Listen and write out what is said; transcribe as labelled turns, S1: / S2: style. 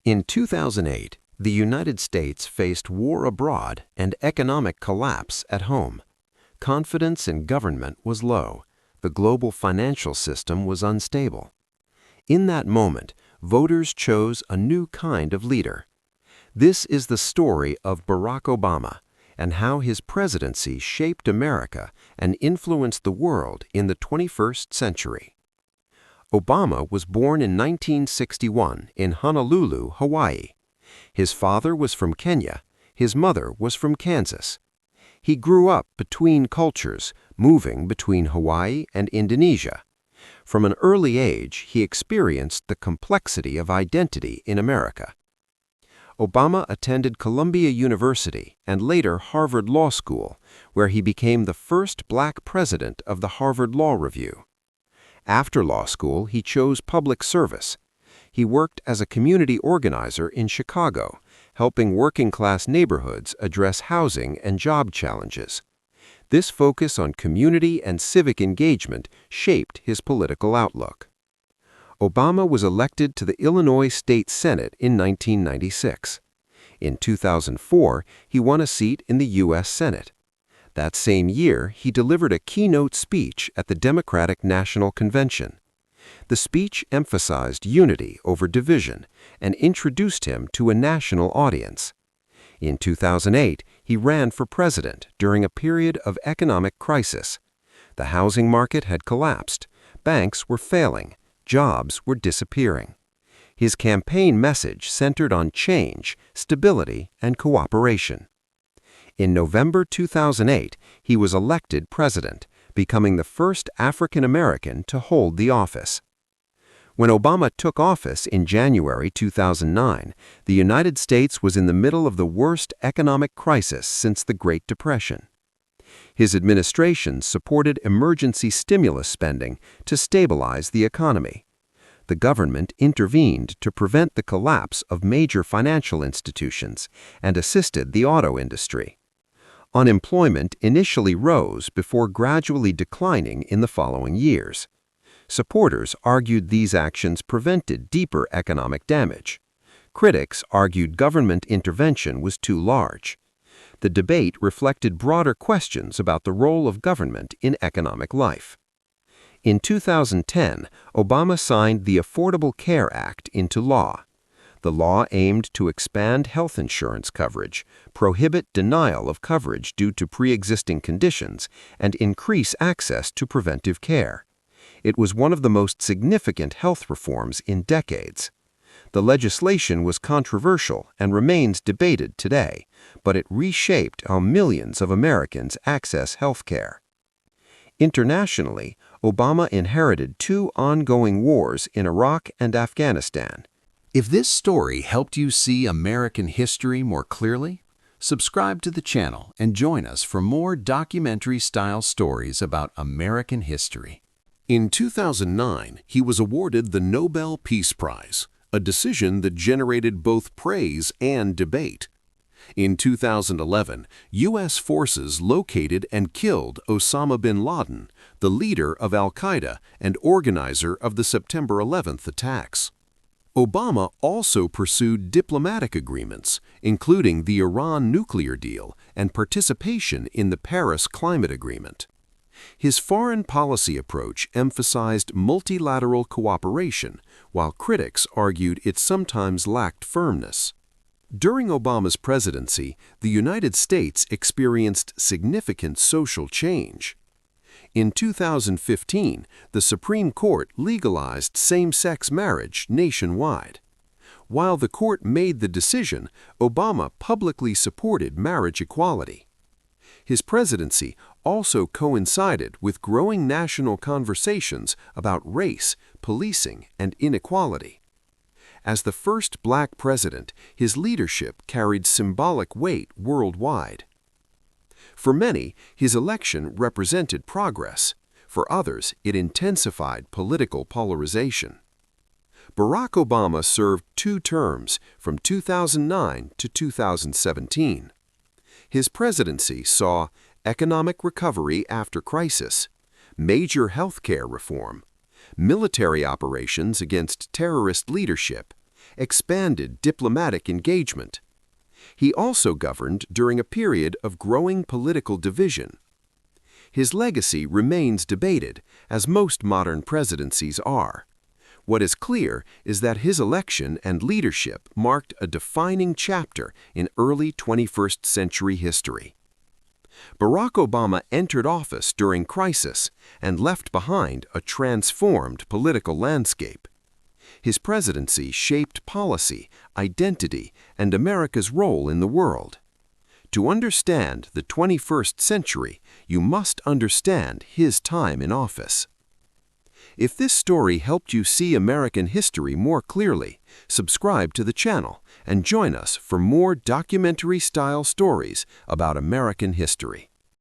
S1: In 2008, the United States faced war abroad and economic collapse at home. Confidence in government was low. The global financial system was unstable. In that moment, voters chose a new kind of leader. This is the story of Barack Obama and how his presidency shaped America and influenced the world in the 21st century. Obama was born in 1961 in Honolulu, Hawaii. His father was from Kenya. His mother was from Kansas. He grew up between cultures, moving between Hawaii and Indonesia. From an early age, he experienced the complexity of identity in America. Obama attended Columbia University and later Harvard Law School, where he became the first black president of the Harvard Law Review. After law school, he chose public service. He worked as a community organizer in Chicago, helping working-class neighborhoods address housing and job challenges. This focus on community and civic engagement shaped his political outlook. Obama was elected to the Illinois State Senate in 1996. In 2004, he won a seat in the U.S. Senate. That same year, he delivered a keynote speech at the Democratic National Convention. The speech emphasized unity over division and introduced him to a national audience. In 2008, he ran for president during a period of economic crisis. The housing market had collapsed, banks were failing, jobs were disappearing. His campaign message centered on change, stability, and cooperation. In November 2008, he was elected president, becoming the first African American to hold the office. When Obama took office in January 2009, the United States was in the middle of the worst economic crisis since the Great Depression. His administration supported emergency stimulus spending to stabilize the economy. The government intervened to prevent the collapse of major financial institutions and assisted the auto industry. Unemployment initially rose before gradually declining in the following years. Supporters argued these actions prevented deeper economic damage. Critics argued government intervention was too large. The debate reflected broader questions about the role of government in economic life. In 2010, Obama signed the Affordable Care Act into law. The law aimed to expand health insurance coverage, prohibit denial of coverage due to pre-existing conditions, and increase access to preventive care. It was one of the most significant health reforms in decades. The legislation was controversial and remains debated today, but it reshaped how millions of Americans access health care. Internationally, Obama inherited two ongoing wars in Iraq and Afghanistan.
S2: If this story helped you see American history more clearly, subscribe to the channel and join us for more documentary-style stories about American history.
S3: In 2009, he was awarded the Nobel Peace Prize, a decision that generated both praise and debate. In 2011, U.S. forces located and killed Osama bin Laden, the leader of al-Qaeda and organizer of the September 11th attacks. Obama also pursued diplomatic agreements, including the Iran nuclear deal and participation in the Paris Climate Agreement. His foreign policy approach emphasized multilateral cooperation, while critics argued it sometimes lacked firmness. During Obama's presidency, the United States experienced significant social change. In 2015, the Supreme Court legalized same-sex marriage nationwide. While the court made the decision, Obama publicly supported marriage equality. His presidency also coincided with growing national conversations about race, policing, and inequality. As the first black president, his leadership carried symbolic weight worldwide. For many, his election represented progress. For others, it intensified political polarization. Barack Obama served 2 terms from 2009 to 2017. His presidency saw economic recovery after crisis, major health care reform, military operations against terrorist leadership,
S1: expanded diplomatic engagement. He also governed during a period of growing political division. His legacy remains debated, as most modern presidencies are. What is clear is that his election and leadership marked a defining chapter in early 21st century history. Barack Obama entered office during crisis and left behind a transformed political landscape. His presidency shaped policy, identity, and America's role in the world. To understand the 21st century, you must understand his time in office. If this story helped you see American history more clearly, subscribe to the channel and join us for more documentary-style stories about American history.